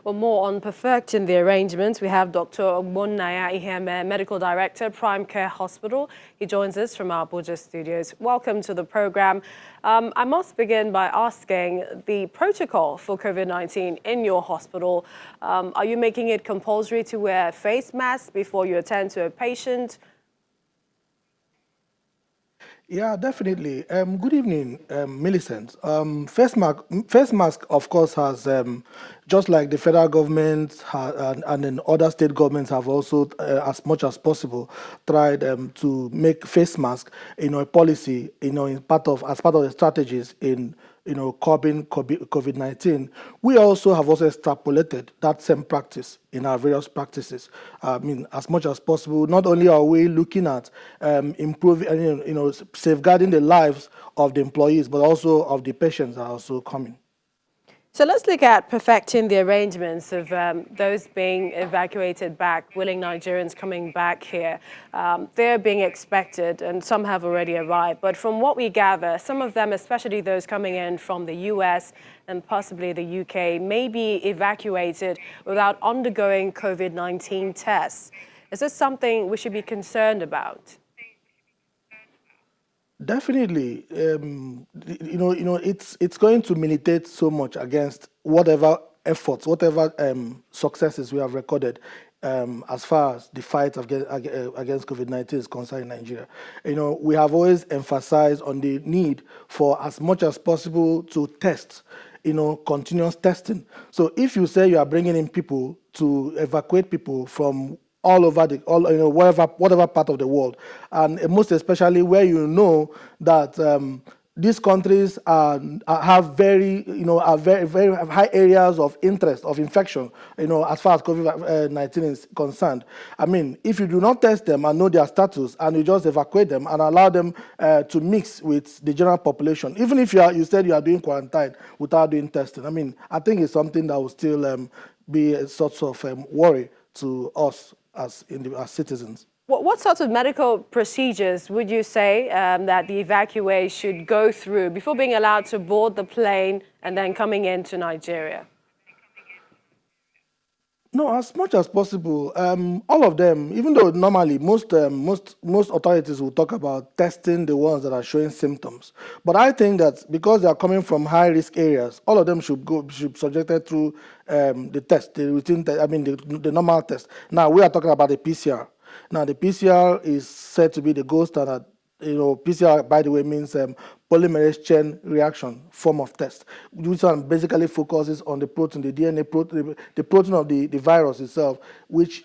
Well, more on perfecting the arrangements, we have Dr. Ogbonnaya Iheme, Medical Director, Prime Care Hospital. He joins us from our Abuja studios. Welcome to the program. I must begin by asking the protocol for COVID-19 in your hospital. Are you making it compulsory to wear face masks before you attend to a patient? Yeah, definitely. Good evening, Millicent. Face mask, of course, has just like the federal government and then other state governments have also, as much as possible, tried to make face mask, a policy, in as part of the strategies in curbing COVID-19. We also have also extrapolated that same practice in our various practices. I mean, as much as possible, not only are we looking at improving, safeguarding the lives of the employees, but also of the patients that are also coming. So let's look at perfecting the arrangements of those being evacuated back, willing Nigerians coming back here. They're being expected and some have already arrived. But from what we gather, some of them, especially those coming in from the US and possibly the UK, may be evacuated without undergoing COVID-19 tests. Is this something we should be concerned about? Definitely, it's going to militate so much against whatever efforts, whatever successes we have recorded as far as the fight against COVID-19 is concerned in Nigeria. We have always emphasized on the need for as much as possible to test, continuous testing. So if you say you are bringing in people to evacuate people from all over whatever part of the world, and most especially where that these countries have very high areas of interest of infection, as far as COVID-19 is concerned. I mean, if you do not test them and know their status, and you just evacuate them and allow them to mix with the general population, even if you said you are doing quarantine without doing testing, I mean, I think it's something that will still be a sort of worry to us as citizens. What sorts of medical procedures would you say that the evacuee should go through before being allowed to board the plane and then coming into Nigeria? No, as much as possible. All of them, even though normally most authorities will talk about testing the ones that are showing symptoms, but I think that because they are coming from high risk areas, all of them should be subjected through the test, the routine test, I mean the normal test. Now we are talking about the PCR. Now the PCR is said to be the gold standard. PCR, by the way, means polymerase chain reaction form of test, which one basically focuses on the protein, the DNA protein, the protein of the virus itself, which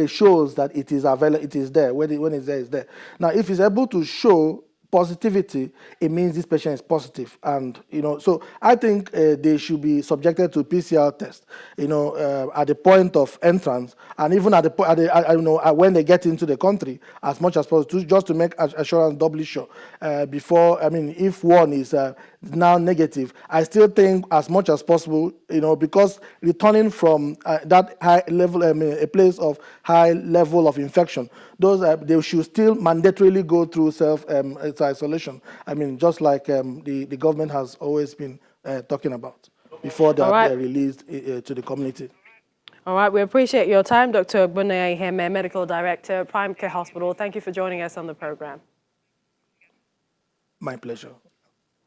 shows that it is available, it is there. When it's there, it's there. Now, if it's able to show positivity, it means this patient is positive, and so I think they should be subjected to PCR test, at the point of entrance, and even at when they get into the country, as much as possible, just to make assurance doubly sure. Before, I mean, if one is now negative, I still think as much as possible, because returning from that high level, a place of high level of infection, they should still mandatorily go through self-isolation. I mean, just like the government has always been talking about before they are released to the community. All right, we appreciate your time, Dr. Ogbonnaya Iheme, Medical Director, Prime Care Hospital. Thank you for joining us on the program. My pleasure.